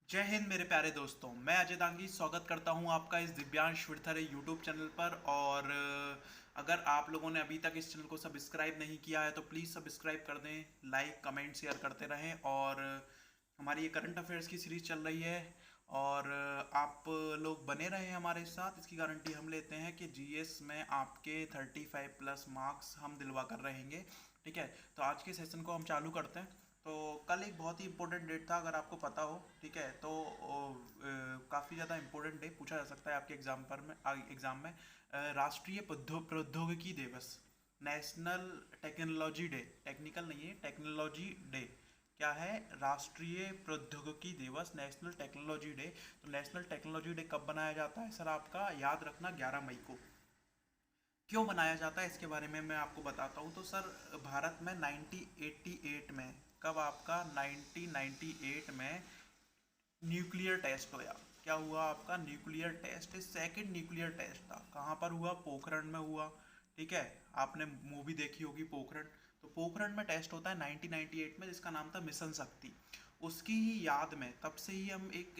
जय हिंद मेरे प्यारे दोस्तों। मैं अजय दांगी स्वागत करता हूं आपका इस दिव्यांश विरथरे यूट्यूब चैनल पर। और अगर आप लोगों ने अभी तक इस चैनल को सब्सक्राइब नहीं किया है तो प्लीज़ सब्सक्राइब कर दें, लाइक कमेंट शेयर करते रहें। और हमारी ये करंट अफेयर्स की सीरीज़ चल रही है और आप लोग बने रहें हमारे साथ। इसकी गारंटी हम लेते हैं कि जीएस में आपके 35 प्लस मार्क्स हम दिलवा कर रहेंगे। ठीक है, तो आज के सेशन को हम चालू करते हैं। तो कल एक बहुत ही इंपॉर्टेंट डेट था, अगर आपको पता हो। ठीक है, तो काफ़ी ज़्यादा इंपॉर्टेंट डे पूछा जा सकता है आपके एग्जाम में राष्ट्रीय प्रौद्योगिकी दिवस, नेशनल टेक्नोलॉजी डे। टेक्निकल नहीं है, टेक्नोलॉजी डे। क्या है? राष्ट्रीय प्रौद्योगिकी दिवस, नेशनल टेक्नोलॉजी डे। तो नेशनल टेक्नोलॉजी डे कब बनाया जाता है सर? आपका याद रखना 11 मई को। क्यों बनाया जाता है इसके बारे में मैं आपको बताता हूँ। तो सर, भारत में 1988 में, कब आपका 1998 में न्यूक्लियर टेस्ट हुआ। क्या हुआ आपका? Nuclear test, second nuclear test था। कहाँ पर हुआ? पोखरण में हुआ। ठीक है, आपने मूवी देखी होगी पोखरण। तो पोखरण में टेस्ट होता है 1998 में, जिसका नाम था मिशन शक्ति। उसकी ही याद में तब से ही हम एक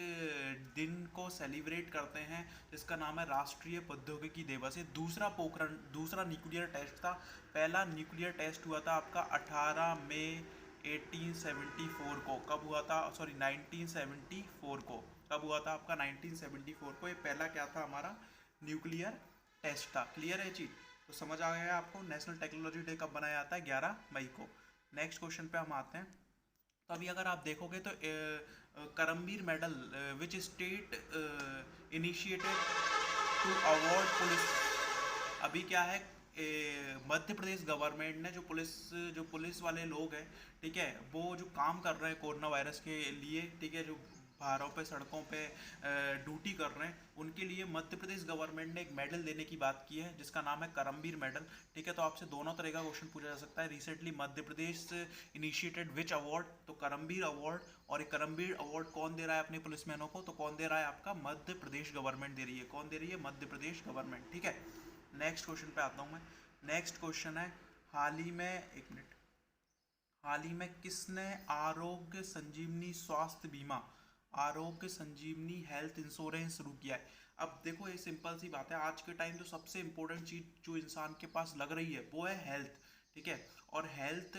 दिन को सेलिब्रेट करते हैं जिसका नाम है राष्ट्रीय प्रौद्योगिकी दिवस। ये दूसरा पोखरण, दूसरा न्यूक्लियर टेस्ट था। पहला न्यूक्लियर टेस्ट हुआ था आपका 18 मई 1874 को। कब हुआ था? सॉरी, 1974 को। कब हुआ था आपका? 1974 को। ये पहला क्या था हमारा? न्यूक्लियर टेस्ट था। क्लियर है चीज? तो समझ आ गया आपको नेशनल टेक्नोलॉजी डे कब बनाया जाता है? 11 मई को। नेक्स्ट क्वेश्चन पे हम आते हैं। तो अभी अगर आप देखोगे तो Karambir medal which state initiated to award police. अभी क्या है, मध्य प्रदेश गवर्नमेंट ने जो पुलिस वाले लोग हैं, ठीक है, वो जो काम कर रहे हैं कोरोना वायरस के लिए, ठीक है, जो बाहरों पे सड़कों पे ड्यूटी कर रहे हैं, उनके लिए मध्य प्रदेश गवर्नमेंट ने एक मेडल देने की बात की है जिसका नाम है करमबीर मेडल। ठीक है, तो आपसे दोनों तरह का क्वेश्चन पूछा जा सकता है। Recently Madhya Pradesh initiated which award? तो करमबीर अवार्ड। और ये करमबीर अवार्ड कौन दे रहा है अपने पुलिसमैनों को? तो कौन दे रहा है? आपका मध्य प्रदेश गवर्नमेंट दे रही है। कौन दे रही है? मध्य प्रदेश गवर्नमेंट। ठीक है, नेक्स्ट क्वेश्चन पे आता हूँ मैं। नेक्स्ट क्वेश्चन है, हाल ही में, एक मिनट, हाल ही में किसने आरोग्य संजीवनी स्वास्थ्य बीमा, आरोग्य संजीवनी हेल्थ इंश्योरेंस शुरू किया है? अब देखो, ये सिंपल सी बात है। आज के टाइम जो सबसे इंपॉर्टेंट चीज जो इंसान के पास लग रही है वो है हेल्थ। ठीक है, और हेल्थ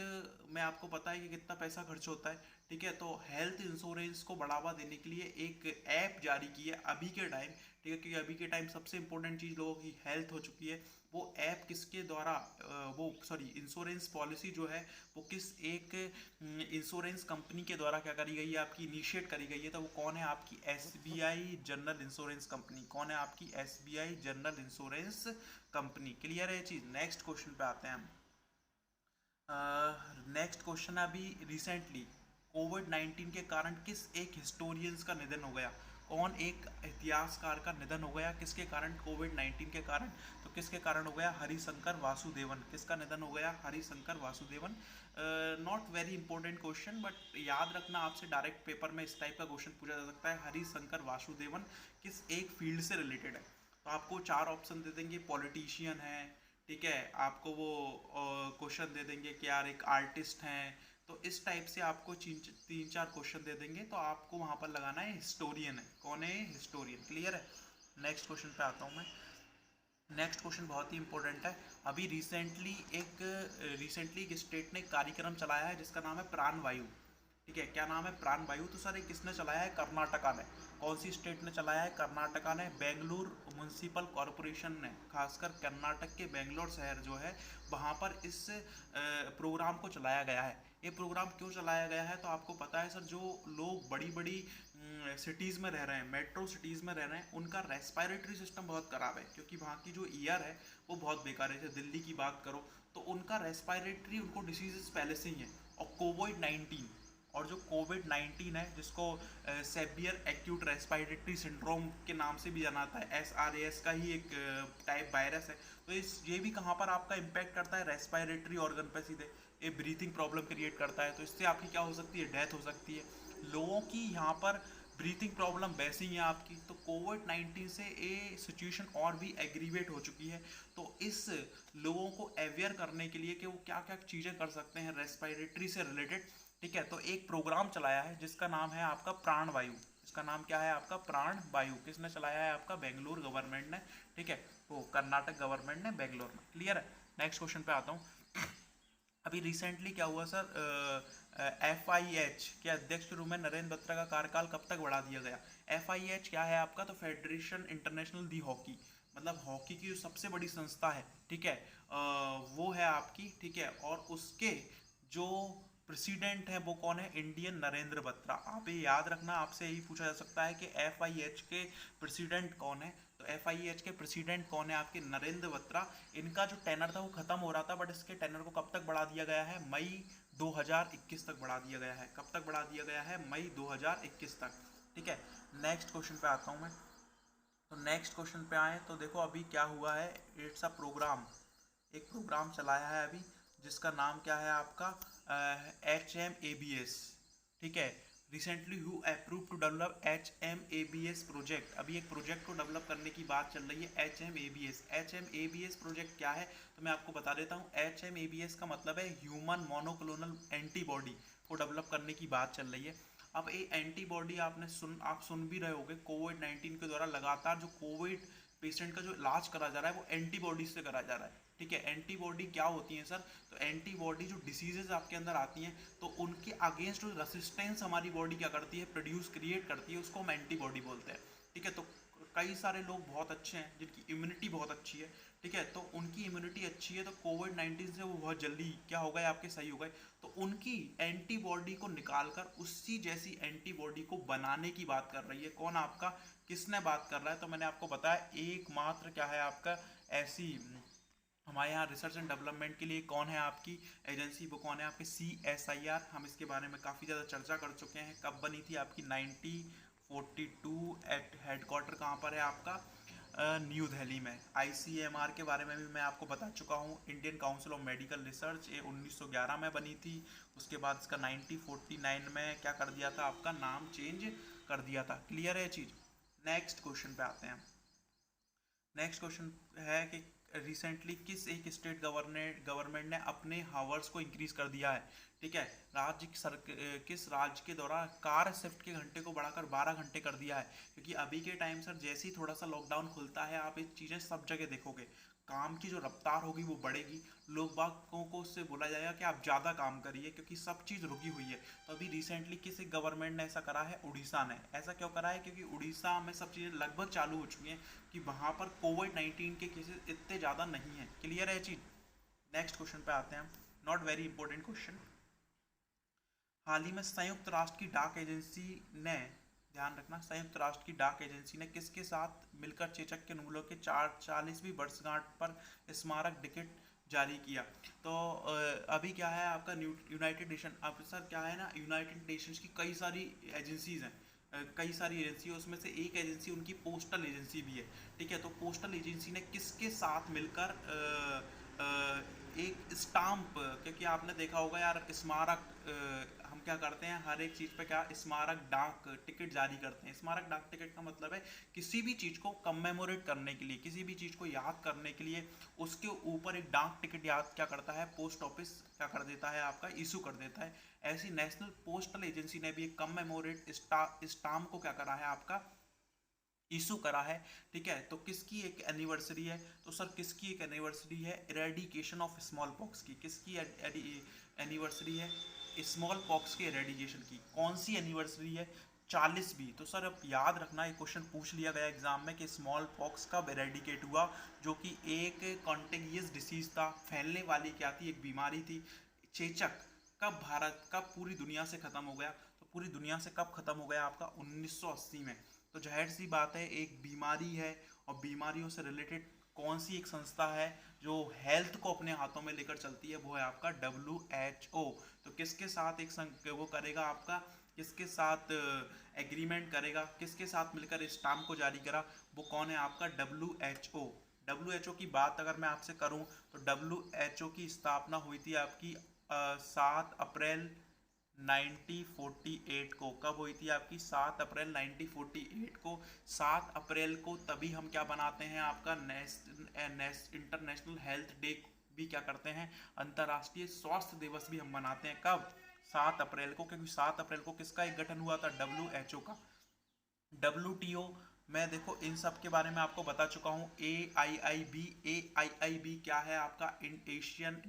में आपको पता है कि कितना पैसा खर्च होता है। ठीक है, तो हेल्थ इंश्योरेंस को बढ़ावा देने के लिए एक ऐप जारी की है अभी के टाइम। ठीक है, क्योंकि अभी के टाइम सबसे इंपॉर्टेंट चीज़ लोगों की हेल्थ हो चुकी है। वो ऐप किसके द्वारा, वो सॉरी, इंश्योरेंस पॉलिसी जो है वो किस एक इंश्योरेंस कंपनी के द्वारा क्या करी गई है? आपकी इनिशिएट करी गई है। तो वो कौन है? आपकी एसबीआई जनरल इंश्योरेंस कंपनी। कौन है? आपकी SBI general insurance company. Clear है चीज़? नेक्स्ट क्वेश्चन पे आते हैं हम। नेक्स्ट क्वेश्चन है, अभी रिसेंटली कोविड 19 के कारण किस एक हिस्टोरियंस का निधन हो गया? कौन एक इतिहासकार का निधन हो गया? किसके कारण? कोविड 19 के कारण। तो किसके कारण हो गया? हरिशंकर वासुदेवन। किसका निधन हो गया? Harishankar Vasudevan. Not very important question, but याद रखना, आपसे डायरेक्ट पेपर में इस टाइप का क्वेश्चन पूछा जा सकता है। हरिशंकर वासुदेवन किस एक फील्ड से रिलेटेड है? तो आपको चार ऑप्शन दे देंगे। पॉलिटिशियन है, ठीक है, आपको वो क्वेश्चन दे देंगे कि यार एक आर्टिस्ट हैं। तो इस टाइप से आपको तीन चार क्वेश्चन दे देंगे, तो आपको वहां पर लगाना है हिस्टोरियन है। कौन है? हिस्टोरियन। क्लियर है? नेक्स्ट क्वेश्चन पे आता हूँ मैं। नेक्स्ट क्वेश्चन बहुत ही इंपॉर्टेंट है। अभी रिसेंटली एक स्टेट ने एक कार्यक्रम चलाया है जिसका नाम है प्राण वायु। ठीक है, क्या नाम है? प्राण वायु। तो सर ये किसने चलाया है? कर्नाटका ने। कौन सी स्टेट ने चलाया है? कर्नाटका ने। बेंगलुरु म्यूनसिपल कॉरपोरेशन ने, खासकर कर्नाटक के बेंगलोर शहर जो है वहाँ पर इस प्रोग्राम को चलाया गया है। ये प्रोग्राम क्यों चलाया गया है? तो आपको पता है सर, जो लोग बड़ी बड़ी सिटीज़ में रह रहे हैं, मेट्रो सिटीज़ में रह रहे हैं, उनका रेस्पिरेटरी सिस्टम बहुत ख़राब है, क्योंकि वहाँ की जो एयर है वो बहुत बेकार है। जैसे दिल्ली की बात करो तो उनका रेस्पिरेटरी, उनको डिसीजेस पहले से ही है। और कोविड 19, और जो कोविड 19 है जिसको सेवियर एक्यूट रेस्पिरेटरी सिंड्रोम के नाम से भी जाना जाता है, SRAS का ही एक टाइप वायरस है। तो ये भी कहाँ पर आपका इम्पैक्ट करता है? रेस्पिरेटरी ऑर्गन पर सीधे। ये ब्रीथिंग प्रॉब्लम क्रिएट करता है, तो इससे आपकी क्या हो सकती है? डेथ हो सकती है। लोगों की यहाँ पर ब्रीथिंग प्रॉब्लम वैसी ही है आपकी। तो कोविड 19 से ये सिचुएशन और भी एग्रीवेट हो चुकी है। तो इस लोगों को अवेयर करने के लिए कि वो क्या क्या चीज़ें कर सकते हैं रेस्पिरेटरी से रिलेटेड, ठीक है, तो एक प्रोग्राम चलाया है जिसका नाम है आपका प्राण वायु। इसका नाम क्या है आपका, प्राण वायु। किसने चलाया है आपका, बेंगलुरु गवर्नमेंट ने, ठीक है, वो कर्नाटक गवर्नमेंट ने बेंगलोर में। क्लियर है। नेक्स्ट क्वेश्चन पे आता हूँ। अभी रिसेंटली क्या हुआ सर, FIH के अध्यक्ष के रूप में नरेंद्र बत्रा का कार्यकाल कब तक बढ़ा दिया गया। FIH क्या है आपका, तो फेडरेशन इंटरनेशनल दी हॉकी, मतलब हॉकी की जो सबसे बड़ी संस्था है, ठीक है, वो है आपकी, ठीक है, और उसके जो प्रेसिडेंट है वो कौन है, इंडियन नरेंद्र बत्रा। आप ये याद रखना, आपसे यही पूछा जा सकता है कि FIH के प्रेसिडेंट कौन है। तो FIH के प्रेसिडेंट कौन है आपके, नरेंद्र बत्रा। इनका जो टेनर था वो खत्म हो रहा था, बट इसके टेनर को कब तक बढ़ा दिया गया है, मई 2021 तक बढ़ा दिया गया है। कब तक बढ़ा दिया गया है, मई 2021 तक, ठीक है। नेक्स्ट क्वेश्चन पे आता हूँ मैं। तो नेक्स्ट क्वेश्चन पे आए तो देखो अभी क्या हुआ है, इट्स अ प्रोग्राम, एक प्रोग्राम चलाया है अभी, जिसका नाम क्या है आपका, HMABS, ठीक है। Recently who approve to develop HMABS project. अभी एक प्रोजेक्ट को डेवलप करने की बात चल रही है, HMABS। HMABS प्रोजेक्ट क्या है, तो मैं आपको बता देता हूँ। HMABS का मतलब है ह्यूमन मोनोक्लोनल एंटीबॉडी को डेवलप करने की बात चल रही है। अब ये एंटीबॉडी आप सुन भी रहे होंगे, कोविड-19 के द्वारा लगातार जो कोविड पेशेंट का जो इलाज करा जा रहा है वो एंटीबॉडी से करा जा रहा है, ठीक है। एंटीबॉडी क्या होती है सर, तो एंटीबॉडी जो डिसीजेज आपके अंदर आती हैं तो उनके अगेंस्ट जो रेसिस्टेंस हमारी बॉडी क्या करती है, प्रोड्यूस क्रिएट करती है, उसको हम एंटीबॉडी बोलते हैं, ठीक है। तो कई सारे लोग बहुत अच्छे हैं जिनकी इम्यूनिटी बहुत अच्छी है, ठीक है, तो उनकी इम्यूनिटी अच्छी है तो कोविड-19 से वो बहुत जल्दी क्या हो गए आपके, सही हो गए। तो उनकी एंटीबॉडी को निकालकर उसी जैसी एंटीबॉडी को बनाने की बात कर रही है कौन, आपका, किसने बात कर रहा है, तो मैंने आपको बताया एकमात्र क्या है आपका, ऐसी हमारे यहाँ रिसर्च एंड डेवलपमेंट के लिए कौन है आपकी एजेंसी, वो कौन है आपकी, CSIR। हम इसके बारे में काफ़ी ज़्यादा चर्चा कर चुके हैं। कब बनी थी आपकी, 1942। एट हेडक्वार्टर कहाँ पर है आपका, न्यू दिल्ली में। ICMR के बारे में भी मैं आपको बता चुका हूँ, Indian council of medical research, ये 1911 में बनी थी। उसके बाद इसका 1949 में क्या कर दिया था, आपका नाम चेंज कर दिया था। क्लियर है ये चीज़। नेक्स्ट क्वेश्चन पे आते हैं। नेक्स्ट क्वेश्चन है कि रिसेंटली किस एक स्टेट गवर्नमेंट ने अपने हावर्स को इंक्रीज कर दिया है, ठीक है। किस राज्य के द्वारा कार शिफ्ट के घंटे को बढ़ाकर 12 घंटे कर दिया है, क्योंकि अभी के टाइम सर जैसे ही थोड़ा सा लॉकडाउन खुलता है आप ये चीज़ें सब जगह देखोगे, काम की जो रफ्तार होगी वो बढ़ेगी, लोग बागों को उससे बोला जाएगा कि आप ज़्यादा काम करिए क्योंकि सब चीज़ रुकी हुई है। तो अभी रिसेंटली किसी गवर्नमेंट ने ऐसा करा है, उड़ीसा ने। ऐसा क्यों करा है, क्योंकि उड़ीसा में सब चीज़ें लगभग चालू हो चुकी हैं कि वहाँ पर कोविड-19 के केसेस इतने ज़्यादा नहीं हैं। क्लियर है चीज़। नेक्स्ट क्वेश्चन पे आते हैं, नॉट वेरी इंपॉर्टेंट क्वेश्चन। हाल ही में संयुक्त राष्ट्र की डाक एजेंसी ने, ध्यान रखना, संयुक्त राष्ट्र की डाक एजेंसी ने किसके साथ मिलकर चेचक के उन्मूलन के 40वीं वर्षगांठ पर स्मारक टिकट जारी किया। तो अभी क्या है आपका, यूनाइटेड नेशन, अब सर क्या है ना, यूनाइटेड नेशंस की कई सारी एजेंसीज हैं, कई सारी एजेंसी, उसमें से एक एजेंसी उनकी पोस्टल एजेंसी भी है, ठीक है। तो पोस्टल एजेंसी ने किसके साथ मिलकर एक स्टाम्प, क्योंकि आपने देखा होगा यार स्मारक, हम क्या करते हैं हर एक चीज़ पे, क्या स्मारक डाक टिकट जारी करते हैं। स्मारक डाक टिकट का मतलब है किसी भी चीज़ को कमेमोरेट करने के लिए, किसी भी चीज़ को याद करने के लिए उसके ऊपर एक डाक टिकट याद क्या करता है, पोस्ट ऑफिस क्या कर देता है आपका, इशू कर देता है। ऐसी नेशनल पोस्टल एजेंसी ने भी एक कमेमोरेट स्टाम्प को क्या करा है आपका, इशू करा है, ठीक है। तो किसकी एक एनिवर्सरी है, तो सर किसकी एक एनिवर्सरी है, इरेडिकेशन ऑफ स्मॉल पॉक्स की। किसकी एनिवर्सरी है, स्मॉल पॉक्स के इरेडिकेशन की। कौन सी एनिवर्सरी है, 40वीं। तो सर अब याद रखना, ये क्वेश्चन पूछ लिया गया एग्जाम में कि स्मॉल पॉक्स कब इरेडिकेट हुआ, जो कि एक कॉन्टेगियस डिसीज था, फैलने वाली क्या थी, एक बीमारी थी, चेचक। कब पूरी दुनिया से खत्म हो गया, तो पूरी दुनिया से कब खत्म हो गया आपका, 1980 में। तो जाहिर सी बात है एक बीमारी है, और बीमारियों से रिलेटेड कौन सी एक संस्था है जो हेल्थ को अपने हाथों में लेकर चलती है, वो है आपका WHO। तो किसके साथ वो करेगा आपका, किसके साथ एग्रीमेंट करेगा, किसके साथ मिलकर इस स्टाम्प को जारी करा, वो कौन है आपका, WHO। WHO की बात अगर मैं आपसे करूं तो WHO की स्थापना हुई थी आपकी 7 अप्रैल 1948 को। कब हुई थी आपकी, 7 अप्रैल 1948 को। 7 अप्रैल को तभी हम क्या बनाते हैं आपका, इंटरनेशनल हेल्थ डे भी क्या करते हैं, अंतर्राष्ट्रीय स्वास्थ्य दिवस भी हम मनाते हैं। कब, 7 अप्रैल को, क्योंकि 7 अप्रैल को किसका एक गठन हुआ था, WHO का। WTO मैं देखो इन सब के बारे में आपको बता चुका हूँ। ए आई आई बी क्या है आपका? एशियन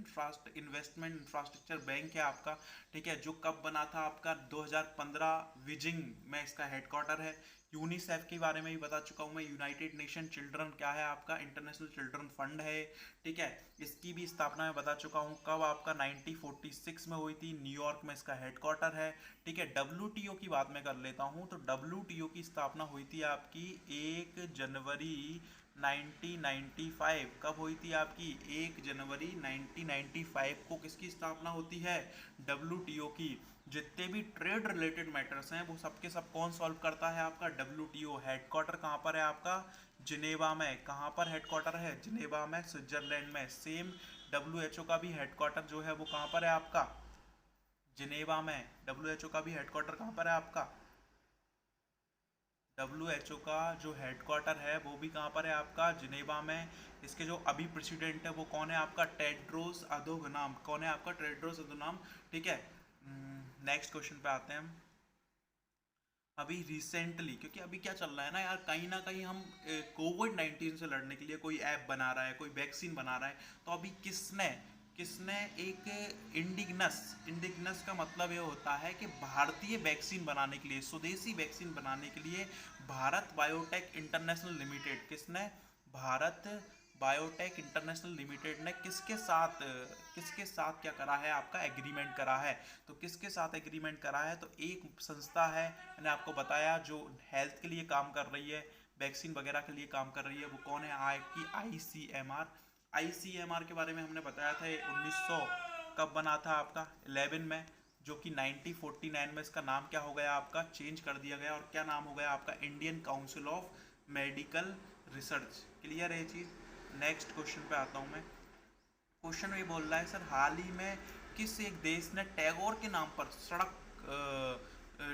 इन्वेस्टमेंट इंफ्रास्ट्रक्चर बैंक है आपका, ठीक है, जो कब बना था आपका? 2015 बीजिंग में इसका हेडक्वार्टर है। यूनिसेफ के बारे में भी बता चुका हूँ मैं। यूनाइटेड नेशन चिल्ड्रन क्या है आपका? इंटरनेशनल चिल्ड्रन फंड है, ठीक है, इसकी भी स्थापना मैं बता चुका हूँ। कब आपका? 1946 में हुई थी, न्यूयॉर्क में इसका हेडक्वार्टर है, ठीक है। WTO की बात मैं कर लेता हूँ, तो WTO की स्थापना हुई थी आपकी 1 जनवरी 1995। कब हुई थी आपकी? 1 जनवरी 1995 को किसकी स्थापना होती है? WTO की। जितने भी ट्रेड रिलेटेड मैटर्स हैं वो सबके सब कौन सॉल्व करता है? आपका WTO। हेडक्वार्टर कहाँ पर है आपका? जिनेवा में। कहाँ पर हेडक्वार्टर है? जिनेवा में, स्विट्जरलैंड में। सेम WHO का भी हेडक्वार्टर जो है वो कहाँ पर है आपका? जिनेवा में। WHO का भी हेडक्वार्टर कहाँ पर है आपका? WHO का जो हेडक्वार्टर है वो भी कहाँ पर है आपका? जिनेवा में। इसके जो अभी प्रेसिडेंट है वो कौन है आपका? टेड्रोस अधोगनाम। कौन है आपका? टेड्रोस अधोनाम, ठीक है। नेक्स्ट क्वेश्चन पे आते हैं हम। अभी रिसेंटली, क्योंकि अभी क्या चल रहा है ना कहीं हम कोविड 19 से लड़ने के लिए कोई ऐप बना रहा है, कोई वैक्सीन बना रहा है, तो अभी किसने किसने एक इंडिगनस इंडिगनस का मतलब ये होता है कि भारतीय वैक्सीन बनाने के लिए, स्वदेशी वैक्सीन बनाने के लिए भारत बायोटेक इंटरनेशनल लिमिटेड, किसने? भारत बायोटेक इंटरनेशनल लिमिटेड ने किसके साथ क्या करा है आपका? एग्रीमेंट करा है। तो किसके साथ एग्रीमेंट करा है? तो एक संस्था है, मैंने आपको बताया, जो हेल्थ के लिए काम कर रही है, वैक्सीन वगैरह के लिए काम कर रही है। वो कौन है? आपकी ICMR। ICMR के बारे में हमने बताया था, 1900 कब बना था आपका? 11 में, जो कि 1949 में इसका नाम क्या हो गया आपका? चेंज कर दिया गया, और क्या नाम हो गया आपका? Indian council of medical research. Clear है ये चीज़? नेक्स्ट क्वेश्चन पे आता हूँ मैं। क्वेश्चन ये बोल रहा है सर, हाल ही में किस एक देश ने टैगोर के नाम पर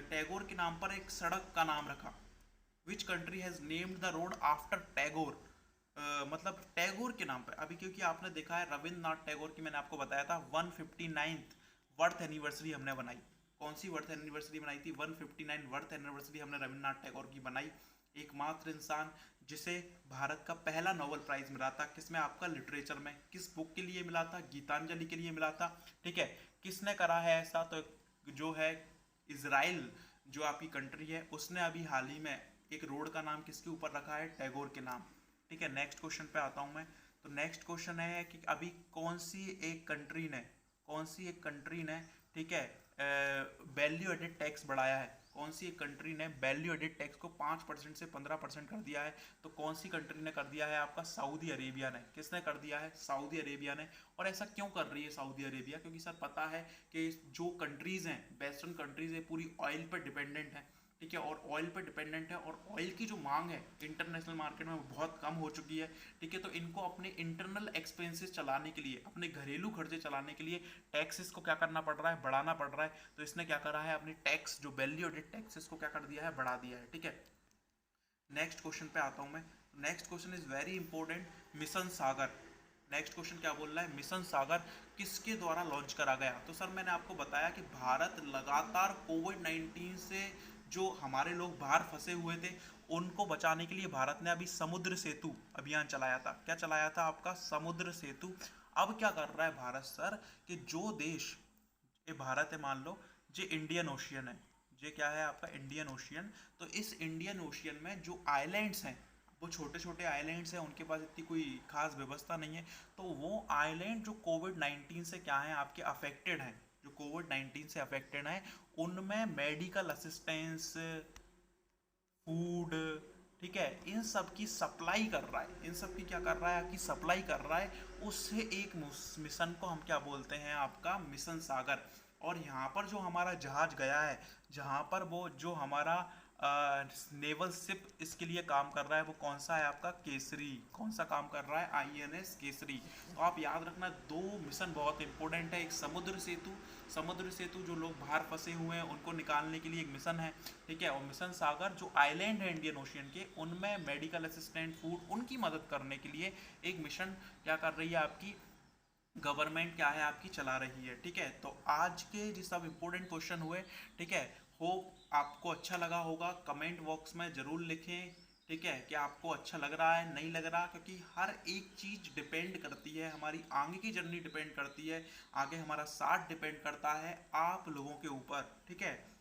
टैगोर के नाम पर एक सड़क का नाम रखा? Which country has named the road after Tagore? मतलब टैगोर के नाम पर। अभी क्योंकि आपने देखा है रविंद्रनाथ टैगोर की, मैंने आपको बताया था 159th बर्थ एनिवर्सरी हमने बनाई। कौन सी बर्थ एनिवर्सरी बनाई थी? 159 बर्थ एनिवर्सरी हमने रविंद्रनाथ टैगोर की बनाई। एकमात्र इंसान जिसे भारत का पहला नोबेल प्राइज मिला था, किसमें आपका? लिटरेचर में। किस बुक के लिए मिला था? गीतांजलि के लिए मिला था, ठीक है। किसने करा है ऐसा? तो जो है इजराइल, जो आपकी कंट्री है, उसने अभी हाल ही में एक रोड का नाम किसके ऊपर रखा है? टैगोर के नाम, ठीक है। नेक्स्ट क्वेश्चन पे आता हूँ मैं। तो नेक्स्ट क्वेश्चन है कि अभी कौन सी एक कंट्री ने, ठीक है, वैल्यू एडेड टैक्स बढ़ाया है? कौन सी एक कंट्री ने वैल्यू एडेड टैक्स को 5% से 15% कर दिया है? तो कौन सी कंट्री ने कर दिया है आपका? सऊदी अरेबिया ने। किसने कर दिया है? सऊदी अरेबिया ने। और ऐसा क्यों कर रही है सऊदी अरेबिया? क्योंकि सर पता है कि जो कंट्रीज हैं, वेस्टर्न कंट्रीज है, पूरी ऑयल पर डिपेंडेंट है, ठीक है, और ऑयल पर डिपेंडेंट है, और ऑयल की जो मांग है इंटरनेशनल मार्केट में बहुत कम हो चुकी है, ठीक है। तो इनको अपने इंटरनल एक्सपेंसेस चलाने के लिए, अपने घरेलू खर्चे चलाने के लिए टैक्सेस को क्या करना पड़ रहा है? बढ़ाना पड़ रहा है। तो इसने क्या करा है? अपनी टैक्स, जो वैल्यू एडेड टैक्सेस को क्या कर दिया है? बढ़ा दिया है, ठीक है। नेक्स्ट क्वेश्चन पे आता हूं मैं। Next question is very important. Mission Sagar. Next question क्या बोल रहा है? मिशन सागर किसके द्वारा लॉन्च करा गया? तो सर मैंने आपको बताया कि भारत लगातार कोविड 19 से जो हमारे लोग बाहर फंसे हुए थे उनको बचाने के लिए भारत ने अभी समुद्र सेतु अभियान चलाया था। क्या चलाया था आपका? समुद्र सेतु। अब क्या कर रहा है भारत सर, कि जो देश, ये भारत है मान लो, ये इंडियन ओशियन है, ये क्या है आपका? Indian ocean. तो इस इंडियन ओशियन में जो आइलैंड्स हैं, वो छोटे छोटे आइलैंड्स हैं, उनके पास इतनी कोई खास व्यवस्था नहीं है। तो वो आइलैंड जो कोविड 19 से क्या है आपके अफेक्टेड हैं, जो कोविड 19 से अफेक्टेड हैं, उनमें मेडिकल असिस्टेंस, फूड, ठीक है, इन सब की सप्लाई कर रहा है। इन सब की क्या कर रहा है? आपकी सप्लाई कर रहा है। उससे एक मिशन को हम क्या बोलते हैं? आपका मिशन सागर। और यहाँ पर जो हमारा जहाज गया है, जहाँ पर वो जो हमारा नेवल शिप इसके लिए काम कर रहा है, वो कौन सा है आपका? केसरी। कौन सा काम कर रहा है? INS केसरी। तो आप याद रखना, दो मिशन बहुत इंपॉर्टेंट है। एक समुद्र सेतु, समुद्र सेतु जो लोग बाहर फंसे हुए हैं उनको निकालने के लिए एक मिशन है, ठीक है। और मिशन सागर जो आइलैंड है इंडियन ओशियन के, उनमें मेडिकल असिस्टेंट, फूड, उनकी मदद करने के लिए एक मिशन क्या कर रही है आपकी गवर्नमेंट, क्या है आपकी, चला रही है, ठीक है। तो आज के जो सब इंपॉर्टेंट क्वेश्चन हुए, ठीक है, होप आपको अच्छा लगा होगा। कमेंट बॉक्स में ज़रूर लिखें, ठीक है, कि आपको अच्छा लग रहा है नहीं लग रहा, क्योंकि हर एक चीज़ डिपेंड करती है, हमारी आगे की जर्नी डिपेंड करती है, आगे हमारा साथ डिपेंड करता है आप लोगों के ऊपर, ठीक है।